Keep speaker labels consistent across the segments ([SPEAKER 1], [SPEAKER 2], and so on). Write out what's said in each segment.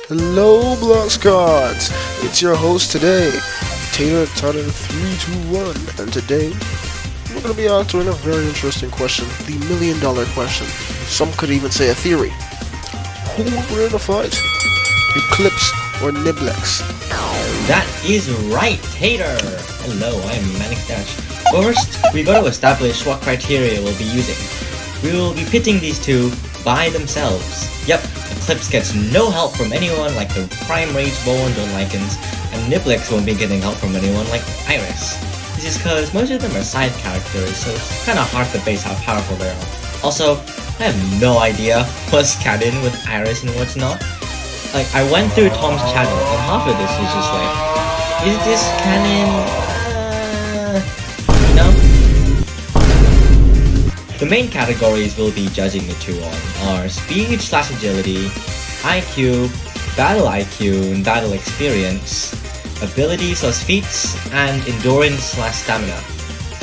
[SPEAKER 1] Hello, Blox Cards! It's your host today, TaterToter321, and today we're going to be answering a very interesting question, the million-dollar question. Some could even say a theory. Who would win in a fight? Eclipse or Nibblex?
[SPEAKER 2] That is right, Tater! Hello, I'm ManixDash. First, we got to establish what criteria we'll be using. We will be pitting these two by themselves. Yep, Eclipse gets no help from anyone like the Prime Rage Bowens or Lycans, and Nibblex won't be getting help from anyone like Iris. This is because most of them are side characters, so it's kinda hard to base how powerful they are. Also, I have no idea what's canon with Iris and what's not. Like, I went through Tom's channel, and half of this is just like, is this canon? You know? The main categories we'll be judging the two on are speed/agility, IQ, battle IQ and battle experience, ability/feats, and endurance/stamina.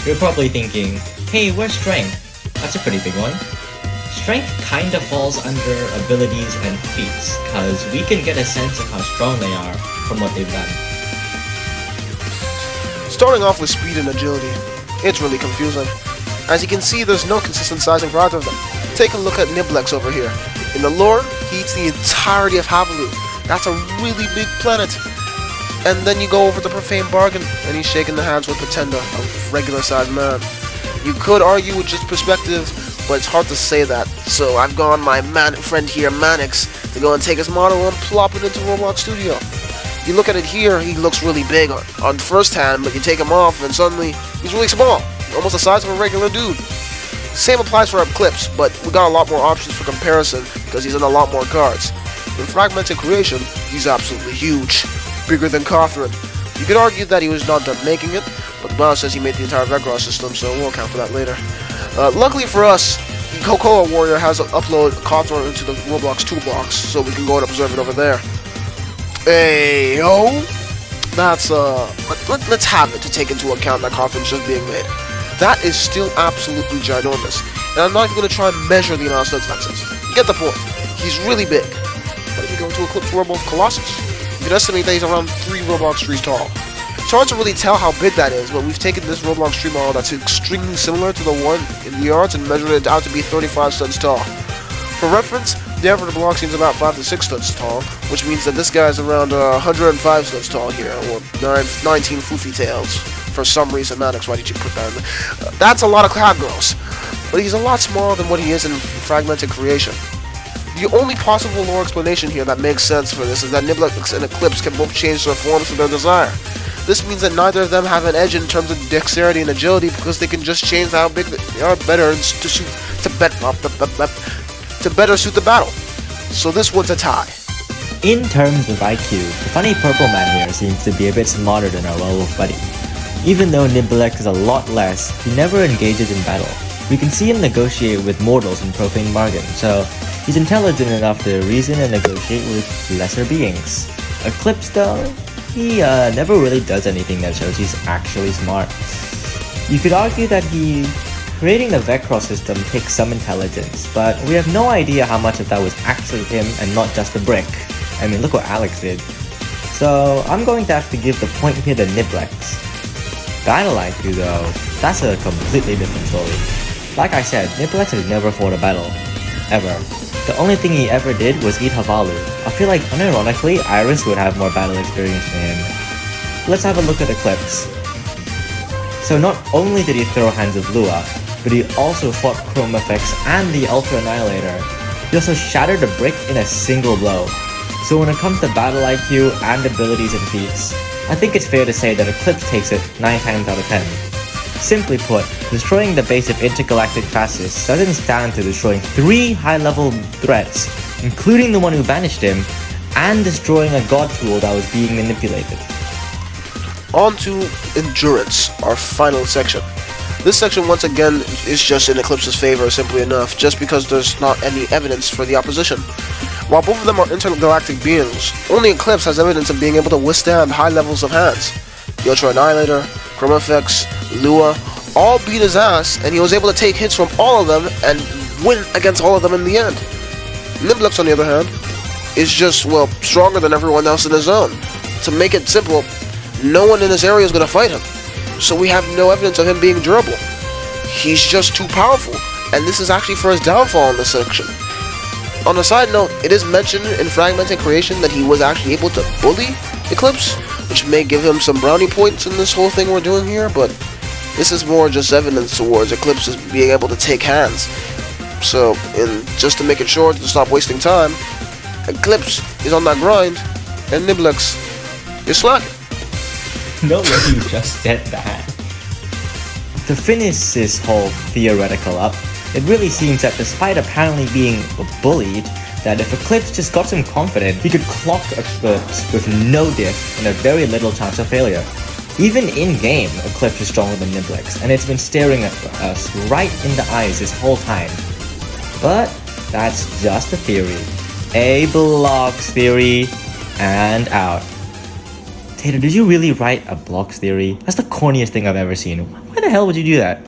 [SPEAKER 2] You're probably thinking, hey, where's strength? That's a pretty big one. Strength kinda falls under abilities and feats, cause we can get a sense of how strong they are from what they've done.
[SPEAKER 1] Starting off with speed and agility, it's really confusing. As you can see, there's no consistent sizing for either of them. Take a look at Nibblex over here. In the lore, he eats the entirety of Havalu. That's a really big planet. And then you go over the Profane Bargain, and he's shaking the hands with Pretender, a regular-sized man. You could argue with just perspective, but it's hard to say that. So I've gone my friend here, Manix, to go and take his model and plop it into Roblox Studio. You look at it here, he looks really big on first hand, but you take him off, and suddenly he's really small. Almost the size of a regular dude. Same applies for Eclipse, but we got a lot more options for comparison because he's in a lot more cards. In Fragmented Creation, he's absolutely huge. Bigger than Catherine. You could argue that he was not done making it, but Bao says he made the entire Vecros system, so we'll account for that later. Luckily for us, Cocoa Warrior has uploaded Catherine into the Roblox toolbox, so we can go and observe it over there. Hey, yo! That's, let's have it to take into account that Catherine's just being made. That is still absolutely ginormous, and I'm not even going to try and measure the amount of nonsense. You get the point. He's really big. But if you go into Eclipse World of Colossus, you can estimate that he's around 3 Roblox trees tall. It's hard to really tell how big that is, but we've taken this Roblox tree model that's extremely similar to the one in the yards and measured it out to be 35 studs tall. For reference, the average block seems about 5 to 6 studs tall, which means that this guy is around 105 studs tall here, or 19 floofy tails. For some reason, Manix, why did you put that in there? That's a lot of cloud girls, but he's a lot smaller than what he is in Fragmented Creation. The only possible lore explanation here that makes sense for this is that Nibblex and Eclipse can both change their forms to their desire. This means that neither of them have an edge in terms of dexterity and agility because they can just change how big they are better to better suit the battle. So this one's a tie.
[SPEAKER 2] In terms of IQ, the funny purple man here seems to be a bit smarter than our werewolf buddy. Even though Nibblex is a lot less, he never engages in battle. We can see him negotiate with mortals in Profane Bargain, so he's intelligent enough to reason and negotiate with lesser beings. Eclipse though, he never really does anything that shows he's actually smart. You could argue that creating the Vecros system takes some intelligence, but we have no idea how much of that was actually him and not just a brick. I mean, look what Alex did. So I'm going to have to give the point here to Nibblex. Battle IQ though, that's a completely different story. Like I said, Nibblex has never fought a battle. Ever. The only thing he ever did was eat Havalu. I feel like, unironically, Iris would have more battle experience than him. Let's have a look at Eclipse. So not only did he throw Hands of Lua, but he also fought Chrome Effects and the Ultra Annihilator. He also shattered a brick in a single blow. So when it comes to battle IQ and abilities and feats, I think it's fair to say that Eclipse takes it 9 times out of 10. Simply put, destroying the base of Intergalactic Fascists doesn't stand to destroying 3 high-level threats, including the one who banished him, and destroying a god tool that was being manipulated.
[SPEAKER 1] On to Endurance, our final section. This section once again is just in Eclipse's favor simply enough, just because there's not any evidence for the opposition. While both of them are intergalactic beings, only Eclipse has evidence of being able to withstand high levels of hands. The Ultra Annihilator, Chrome Effects, Lua, all beat his ass, and he was able to take hits from all of them and win against all of them in the end. Nibblex, on the other hand, is just, well, stronger than everyone else in his zone. To make it simple, no one in his area is going to fight him. So we have no evidence of him being durable. He's just too powerful, and this is actually for his downfall in this section. On a side note, it is mentioned in Fragmented Creation that he was actually able to bully Eclipse, which may give him some brownie points in this whole thing we're doing here, but this is more just evidence towards Eclipse being able to take hands. So, just to make it short, to stop wasting time, Eclipse is on that grind, and Nibblex is slacking.
[SPEAKER 2] No way you just said that. To finish this whole theoretical up, it really seems that despite apparently being bullied, that if Eclipse just got some confidence, he could clock Eclipse with no diff and a very little chance of failure. Even in-game, Eclipse is stronger than Nibblex, and it's been staring at us right in the eyes this whole time. But that's just a theory. A Blox Theory, and out. Tater, did you really write a Blox Theory? That's the corniest thing I've ever seen. Why the hell would you do that?